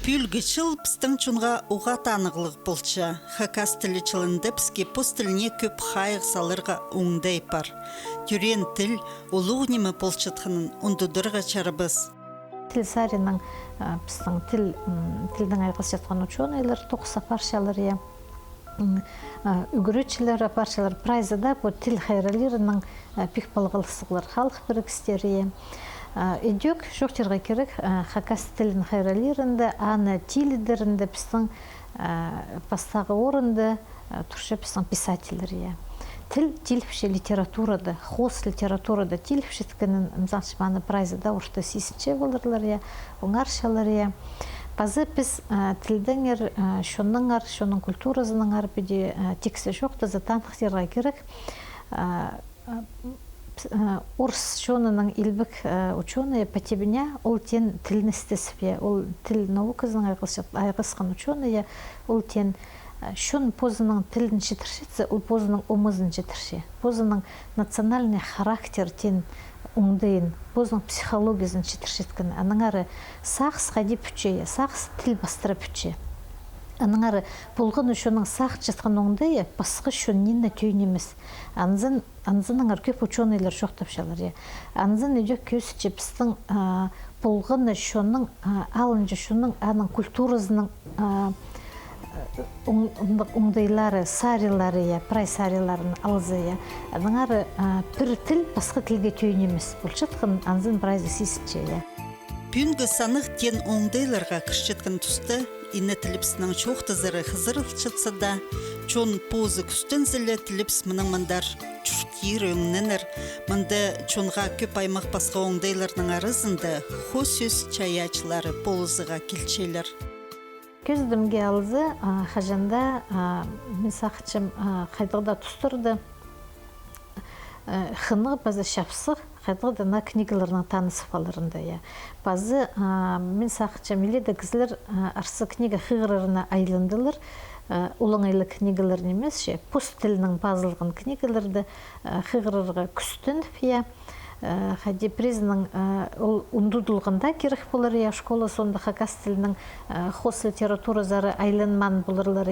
Пүлгічіл пістің чунға уға танығылық болча. Хакас тілі чылынды піске пост тіліне көп хайық салырға оңдай пар. Түрен тіл олуғнемі болчатқының ұндыдырға чарыбыз. Тіл сарының пістің тілдің айғыз жатқан ученыйлар, тоқса паршалар, үгірічілер, паршалар прайзада бұл тіл хайралерінің пик балғылысығылар халық бірікістері. Идек жоқтырға керек хакас тілін хайралерінде, аны тілідерінде пістің пастағы орынды тұршы пістің писательдері. Тіл піше литературада, хос литературада тіл пішеткінің мұзақшыманы прайзада ұршты сесінче болырлар, оңаршалар. Базы біз тілдіңер, шоның культуразының арбеде тексі жоқты затанықтырға керек. Орыс шонының илбік ученые по тебіне ол тен тілністесіпе, ол тіл наукасының айғысқан ученые, ол тен шон позының тілін жетіршетсе, ол позының омызын жетірше. Позының национальный характер тен оңдайын, позының психологиясын жетіршеткін. Аныңары сақс қади пүтче, сақс тіл бастыра пүтче. Аныңары болғын үшінің сақ жатқан оңдайы басқы шон нені түйінеміз. Анзыныңар көп ученыйлар жоқтапшалар. Анзын өдек көсіче біздің болғын үшінің алынжы шоның аның культурасының оңдайлары, сарилары, прай сариларын алзы. Аныңары бір тіл басқы тілге түйінеміз. Бұл жатқын анзын прайзы сесіче. Пүнгі санық тен оңдайларға кіршеткін тұсты, ине тіліпсінің чоқтызыры қызырылчытса да, чон позы күстін зілі тіліпс мұның мұндар чүртер өңненір. Мұнды чонға көп аймақ басқа оңдайларының арызында хосөз чаячылары полызыға келчелер. Көздімге алызы қажанда мен сақытшым қайдығда тұстырды. Хыны базы шапсық, қайдығда на книгаларының танысып алырында. Базы мен сақытшым еледі кізілер арсы книга қиғырарына айлындылыр. Улыңайлы книгалар немес, пост тілінің базылған книгаларды қиғырарға күстін. Хади призның ұндудылғында керек болар, школа сонда хакас тілінің хос литература зары айланман болырлар.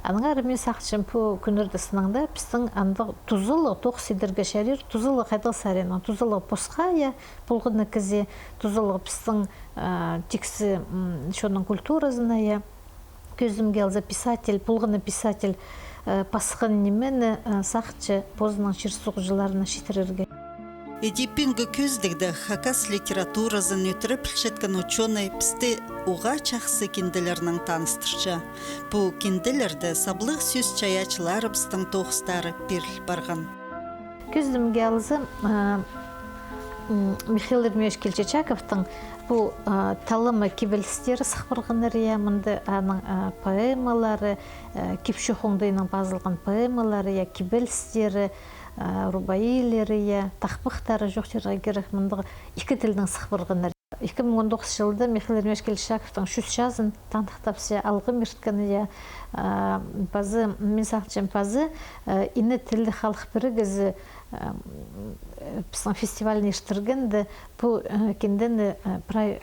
Аныңар мен сақшым по күнірді сынаңда біздің андық тұзылы тоқ сидерге шәрер, тұзылы қайдыл сарена, тұзылы посқа, болғыны кізе, тұзылы біздің тексі шоның культуразына, көзімге алза писатель, болғыны писатель пасқын немені сақчы позының шырсуқ жыларына шетірерге. Эдипингі көздігді хакас литературазын өтірі пілшеткен ученый пісті уға чақсы кенделерінің таныстырча. Бұл кенделерді саблық сөз чаячылары бістің тоғыстары беріл барған. Көздімге алызы Михаил Ермеш Келчечаковтың бұл талымы кебелістері сықпырғыныр, мұнды аның поэмалары, кепші қоңдайының базылған поэмалары, кебелістері, рубаилері, тақпықтары жоқтырға керек мұндағы екі тілдің сықпырғыныр. 2019 жылда Михаил Ермеш Келчечаковтың шүз жазын таңдықтапсы алғы мерткені, базы, мен сақчым базы, ині тілді халық бірігізі біздің фестивалін ештіргенді, бұл кендені прай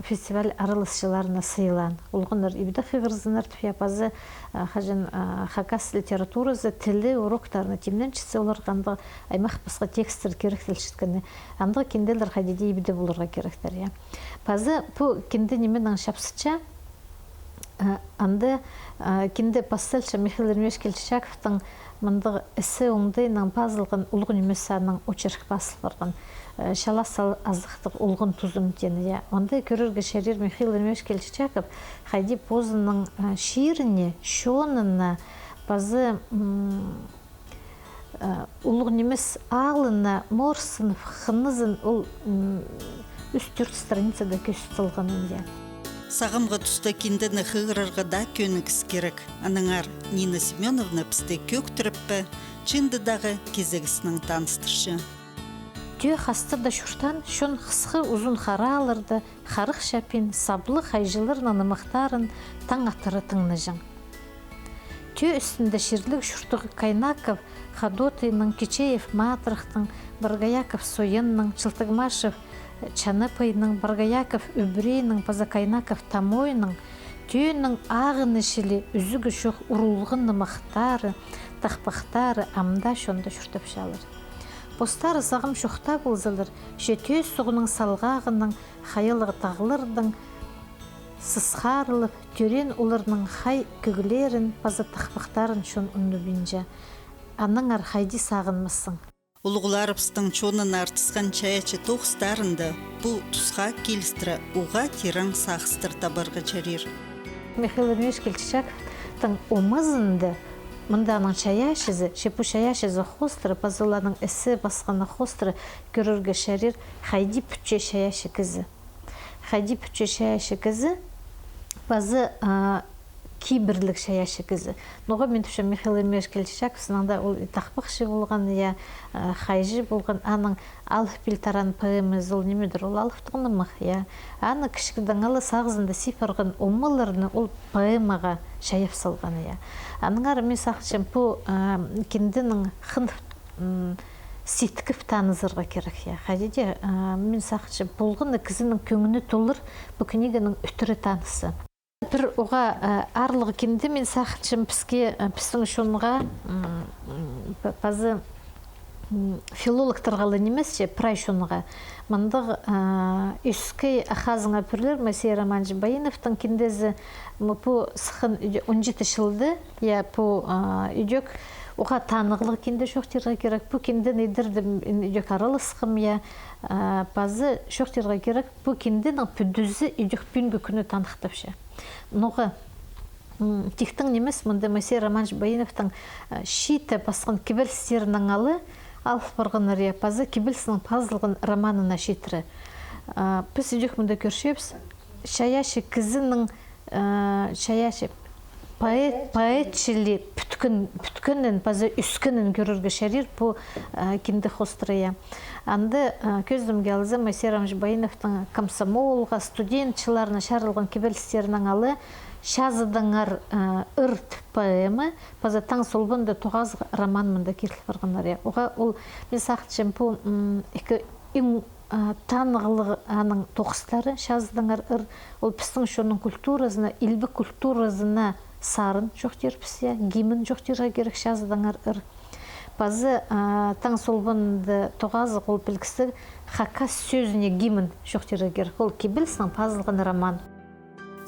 фестиваль арылысшыларына сыйлан. Олғыныр ебді қиғырзыныр түфия базы хакас литературасы тілі уроктарына темненшісі оларғанды аймақ басқа текстер керек тілшіткені. Андығы кенделер қайдеде ебді болырға керектер. Базы бұл кенде неменің шапсыча, анды кенде пастелші Михаил Ермеш Келчечаковтың мұндығы ісі оңдайынан базылған ұлғын емесаның очерк басыл барған шаласал азықтық ұлғын тұзым дені. Ондай көрерге шерер Михаил Ермеш Келчечаков қайди позының шиіріне, шонына, базы ұлғын емес алына, морсын, хынызын ол үстірт страницада көстілғанын. Сағымға тұста кендені хығырарға да көнікіс керек. Аныңар Нина Семеновна пісте көк түріппі, чындыдағы кезегісінің таныстыршы. Түйе хастырда шуштан, шон қысқы ұзын қара алырды, қарық шапин, саблы қайжылырын анымықтарын таң атыры тыңныжың. Түйе үстінде шерлік шуртығы Кайнаков, Хадотыйның, Кичеев, Матрахтың, Баргаяков, Соенның, Чылтыгмашев, Чаныпайның, Баргаяков, Үбрейның, Пазакайнаков, Тамойның, түйенің ағын ішілі үзігі шоқ ұрулғын нымақтары, тақпақтары амда шонда шүртіп шалыр. Постары сағым шоқта бұлзылыр, жетөз сұғының салғағының, хайылығы тағылырдың, сысқарылып, түрен ұлырның хай күгілерін, паза тақпақтарын шон ұнды бінже. Аның архайди сағынмысың. Улуғларыпстың чонын артысқан чаячы тоқстарында бұл тұсқа келістірі уға тиран сақыстыр табырғы чарир. Михаил Ильич Кельчачактың омызынды мұнданың чаяшызы, шепу чаяшызы хостыры, пазыланың әсі басқаны хостыры көрірге шарир хайди пүтче чаяшы кізі. Хайди пүтче чаяшы кізі базы кибірлік шаяшы кізі. Ноға мен түші Михаил Ильич Кельчачак сынаңда ол тақпақшы болған, хайжы болған, аның алып білтаран пөйіміз ол немедір, ол алыптығыны мұқ. Аны кішкідің алы сағызында сипарған омыларыны ол пөйімаға шаяп салған. Аның ары мен сақшым бұл кендінің қын сеткіп танызырға керек. Қадеде мен сақшым болғыны кізінің көңіні толыр бұл книгінің үтірі танысы. Бір оға арлығы кенде мен сақытшым пістің шонға базы филологтарға немесе прай шонға. Мандық үскей ақазыңа пүрлер Мәсей Романжы Байыновтың кендезі бұл сықын 17 жылды, бұл үйдек оға танығылығы кенде шоқтырға керек. Бұл кенден едірдім үйдек аралы сықым, базы шоқтырға керек. Бұл кенденің бүдізі үйдек бүнгі күні танықтапшы. Ноғы тектің немес мұнда Мәсей Романжы Байыновтың шиті басқан кебелістерінің алы алып барғаныр пазы кебелісінің пазылған романына шетірі. Біз үйдек мұнда көршепс, шаяшы кізінің шаяшы поэтшілі бүткінін пазы үскінін көріргі шарир бұл кенді хостырыя. Анды көздімге алызы Мәсей Романжы Байыновтың комсомолға, студентчыларына шарылған кебелістерінің алы Шазыдыңар ұрт поэмы, паза таң солбынды тоғаз роман мұнда кетіліп барғанар. Оға ол мен сақытшым бұл танығылығының тоқыстары Шазыдыңар ұр, ол пістің шоның культуразына, илбі культуразына сарын жоқ терпіс, гимін жоқ терға керек Шазыдыңар ұр. Пазы таң солбынды тоғаз ол білгісі хакас сөзіне гимін жоқ терға керек. Ол кебілсің пазылған роман.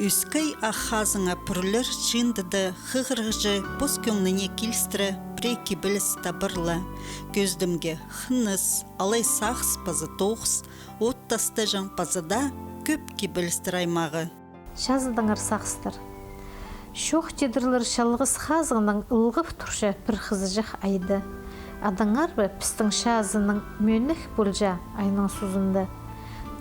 Үскай ахазыңа пүрлер чындыды хығырғыжы бос көңніне келістірі преки біліс табырлы. Көздімге хыныс, алай сақс пазы тоғыс, оттасты жан пазыда көп кебілістір аймағы. Шазыдыңар сақстыр. Шоқ тедірлер шалғыз хазыңның ұлғып тұршы бір қызыжық айды. Адаңар бі пістің шазының мөніх бұлжа айның сузынды.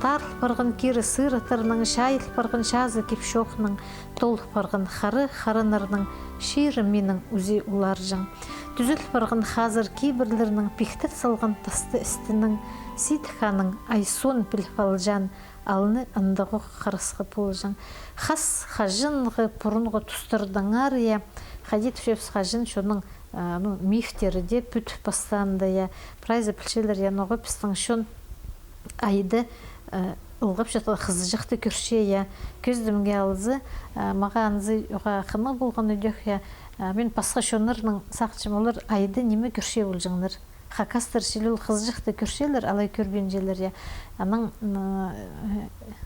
Тарылып барған кері сыр атырының, шайылып барған шазы кеп шоқның, толып барған харынырның, шиыры менің үзе уларжың. Түзіліп барған хазыр кейбірлерінің, пектір салған тасты істінің, сейтханың айсон біліп алжан, алыны ындығы қарысқы болжың. Хас қажынғы бұрынғы тұстырдыңар, қадет шөпс қажын шоның мифтері де бүт бастанды, прайзы пілшелер, ноғы пістің шон айды ұлғып жатыр қызыжықты көрше, көздімге алызы, мағанызы оға қымы болған өдек, мен басқа шонырның сақчым олар айды неме көрше болжыңлар. Хакастыр шелел қызыжықты көршелер, алай көрбенжелер. Аның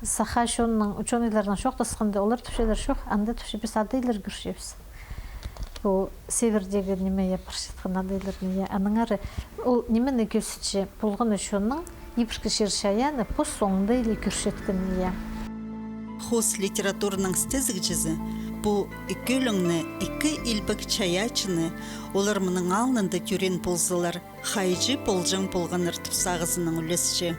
саха шонның ученыйларынан шоқ тасқанды, олар түшелер шоқ, анда түше біз адайлар көршепіз. Бұл севердегі неме япыршетқан адайлар. Аның ары, ол немені көсітші болған үшонның ебіркі шершаяны пос соңында елі көршеткін. Хос литературының стезік жізі бұл өліңні екі илбік чаячыны олар мұның алнында түрен болзылар хайжы болжың болғаныр тұсағызының үлесші.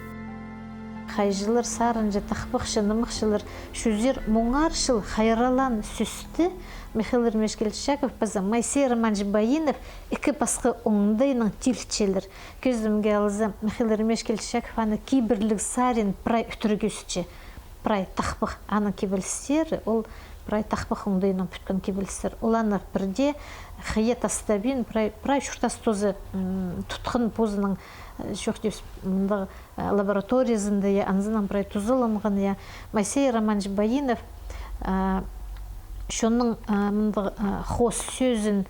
хайжылар, сарынжы, тақпықшы, нымықшылар, шүзер мұңаршыл, хайралан сүсті, Михаил Мешкелчаков, база Майсей Романович Баянов, екі басқы оңдайның тилчелер. Көзімге алызы Михаил Мешкелчаков аны кейбірлік сарин прай үтіргесічі. Прай тақпық аны кебілістері, ол прай тақпық оңдайның бүткін кебілістер. Ол аны бірде қиет астабин прай шұртас тозы тұтқын позының жоқ деп лабораториясында анзынан прай тұзылымған Майсей Романович Баянов шоның хос сөзін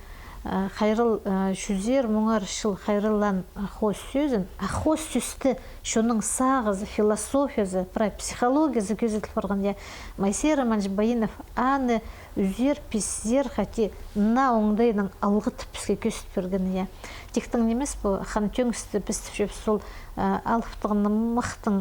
хайрыл шүзер мұңаршыл хайрылан хос сөзін, хос сөзді шоның сағызы, философиясы, психологиясы көзетіл барған. Майсей Романович Баянов аны үзер, песзер, хати на оңдайның алғы тіпіске көзет берген. Тектің немес бұл, хан төңісті бізді жөп сол алыптығының мұқтың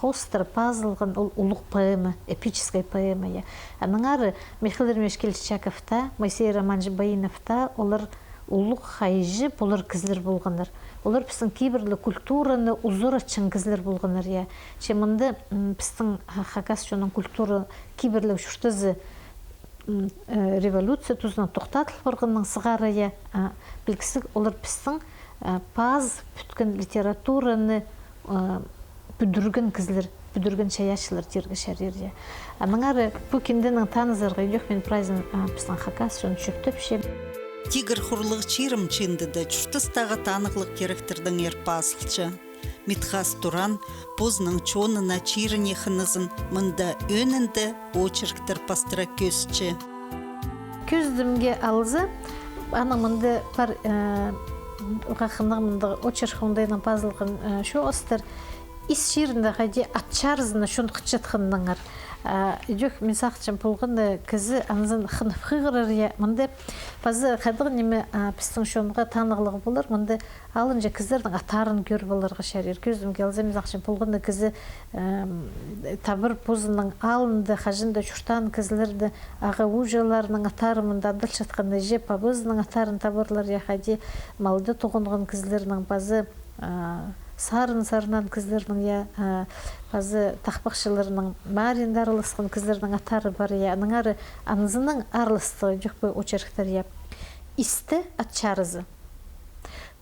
хостыр, пазылған ол ұлық поэма, эпическая поэма. Аның ары Михаил Мешкелчаковта, Майсей Романович Баяновта олар ұлық хайжы болар кізлер болғандар. Олар біздің кейбірлі культураны ұзыр атшын кізлер болғандар. Шемінді біздің хакас жоның культура кейбірлі үшіртізі революция тұзынан тоқтатыл барғанның сығары білгісі олар біздің паз бүткін литератураны бүдірген кізлер, бүдірген шаяшылар тергі шәрер. Аныңары бұл кенденің танызырға үйдек мен прайзын біздің хакас жоны шөптіп шем. Тигр хурлық чирым чендіді чүртістағы танықлық керектердің ерпасылчы. Митхас Туран позның чонына чирыне хынызын мында өнінді очерктер пастыра көзчі. Көздімге алызы, ана мында пар ұғақынның мында очерк оңдайның пазылғын шо остыр, ис ширында қайде атчарызына шон қытшатқынныңар. Идек мен сақчым болғынды кізі анызын қынып қиғырыр. Мында базы қадығы неме пістің шонға танығылығы болыр. Мында алынжа кіздердің атарын көр болырға шәрер. Көзімге алызы мен сақчым болғынды кізі табыр позының алынды, қажынды шүртан кізлерді аға ұжаларының атарымында адыл шатқанда жеп абызының атарын табырлар яқаде малды тоғынған кізлерінің базы сарын-сарынан кіздердің базы тақпақшыларының маринді арылысқан кіздердің атары бар. Аныңары анызының арылыстығы жоқ бой очерктер. Исті атчарызы.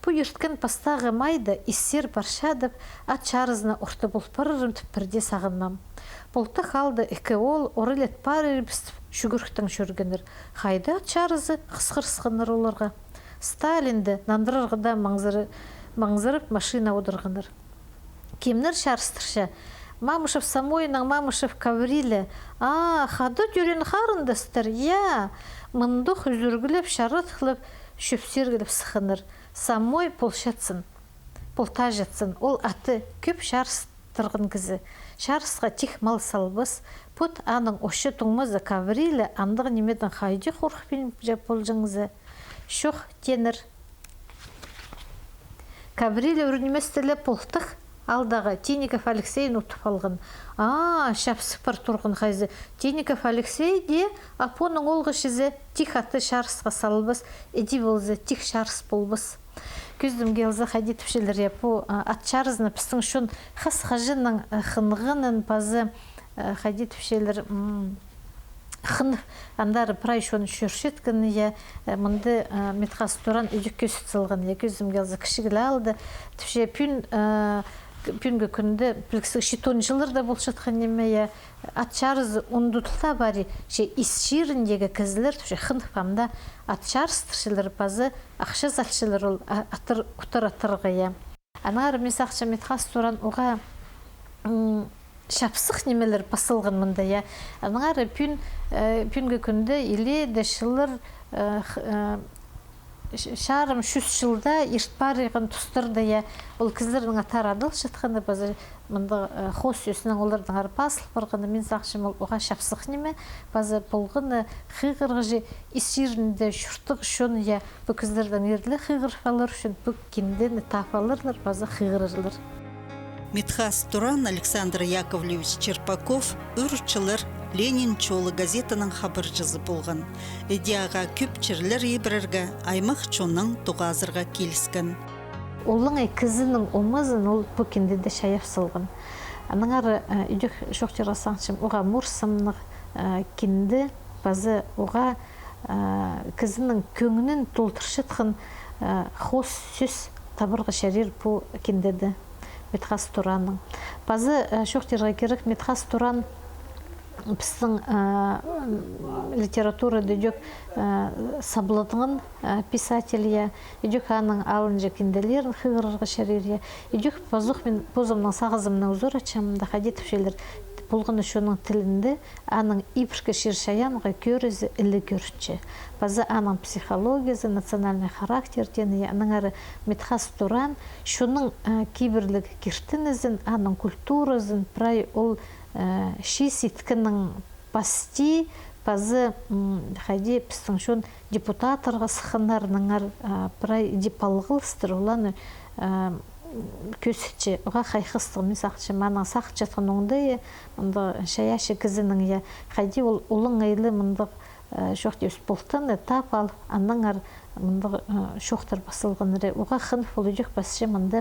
Бұл ерткен пастағы майды иссер баршадып, атчарызына орты болып барырым түпірде сағынмам. Болты қалды екі ол орылет парыр бістіп шүгіріктің шөргенір. Қайды атчарызы қысқыр-сықыныр оларға. Сталинді нандырырғыда маңзырып машина одырғаныр. Кемнер шарыстырша, Мамышев Самойның, Мамышев Каврилі, қады дүрен қарындастыр, мұндық үзіргіліп, шарыт қылып, шөпсергіліп сықыныр. Самой полшатсын, полтажатсын, ол аты көп шарыстырғын кізі. Шарысқа тек мал салбыз, бұт аның ошы тұңмызы Каврилі, андығы немедің қайды қорқпен жап болжыңызы. Шоқ тенір. Каврилі үрінеместілі полтық алдағы Тинников Алексейін ұтып алғын. Шапсып бар тұрғын қайзы. Тинников Алексей де апоның олғы шізі тик аты шарысқа салбыз, әді болзы тик шарыс болбыз. Көздім келзі қайды түпшелер бұл атчарызына пістің шын қас қажының қынғынын базы қайды түпшелер қынып андары прай шоны шөршеткіні мұнды Митхас Туран үйдік көсіт сылған. Көздім келзі кішігілі алды. Түпше пүнгі күнді білгісі шитон жылырда бол жатқан неме атчарызы ұндутылта бари ис ширіндегі кізілер түпше қынып амда атчарыз тіршілер базы ақша залшылыр ол ұтыр атырға. Анар мен сақша Митхас Туран оға шапсық немелер басылған мұнда. Анар пүнгі күнді иле дәшілер шарым 3 жылда ертпарыған тұстырды. Ол кізлердің атар адыл жатқанды базы мұнда қос өсінің олардың арпасыл барғанды мен сақшым оға шапсық неме базы болғыны қиғырғы есерінде шүртік үшін бұл кізлердің ерлі қиғырфалар үшін бұл кендені тапалырлар базы қиғырырлар. Митхас Туран Александр Яковлевич Черпаков үрчілер Ленин чолы газетінің хабаржызы болған. Эдияға көпчірлер ебірерге аймақ чоның туғазырға келіскен. Олың кізінің омызын ол бүкінде де шаяп сылған. Аныңары үйдік шоқтер асаңшым оға мұрсымнық кенді базы оға кізінің көңінің толтыршытқын хос сүз табырғы шарир по кендеді Медхас Туранның. Базы шоқтерға керек Медхас Туран біздің литература дөйдік саблатыңын писателья, дөйдік аның алынжы кенделерін қығырырға шаририя, дөйдік базуқ мен позымның сағызымның ұзыр açamында қадет түшелер болғаны шоның тілінде аның ипіркі шершаянға көрізі ілі көрітші. Базы аның психологиясы, национальный характер тені, аның әрі Медхас Туран, шоның кейбірлік кертінізін, аның культуразын, прай ол шис иткінің пасти, базы қайде пістің шон депутатарға сықынарының прай депалғылыстыр оланы көсітші, оға қайқыстығы, мен сақчы, маның сақ жатқан оңды, шаяшы кізінің, қайде ол олың айлы мұндық шоқ деус болтын, тап ал, анның шоқтар басылғаныры, оға қынып ол өдек басшы мұнды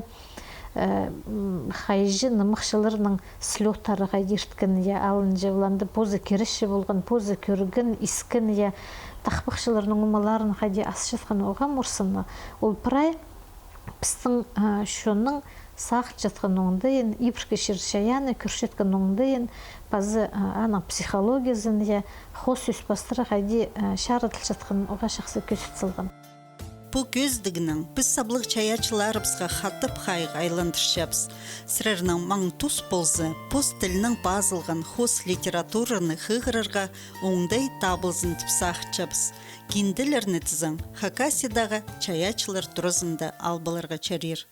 қайжы нымықшыларының слеттары қайде ірткін, алынжы, оланды позы керіші болған, позы көргін, искін, тақпықшыларының ұмаларын қайде асы жатқан оға мұрсыны, ол прай біздің шоның сақ жатқан оңдайын, ипіркі шершаяны күршеткен оңдайын, базы аның психологиясын, хос үспастыры қайде шарытыл жатқан оға шақсы көсет сылған. Бұл көздігінің біз саблық чаячыларыбызға хатып қайық айландыршапыз. Сірерінің маң тұс болзы, пост тілінің базылған хос литератураны қығырырға оңдай табылзын түпсақчапыз. Кенделерні тізің Хакасидағы чаячылар тұрызында албаларға чарир.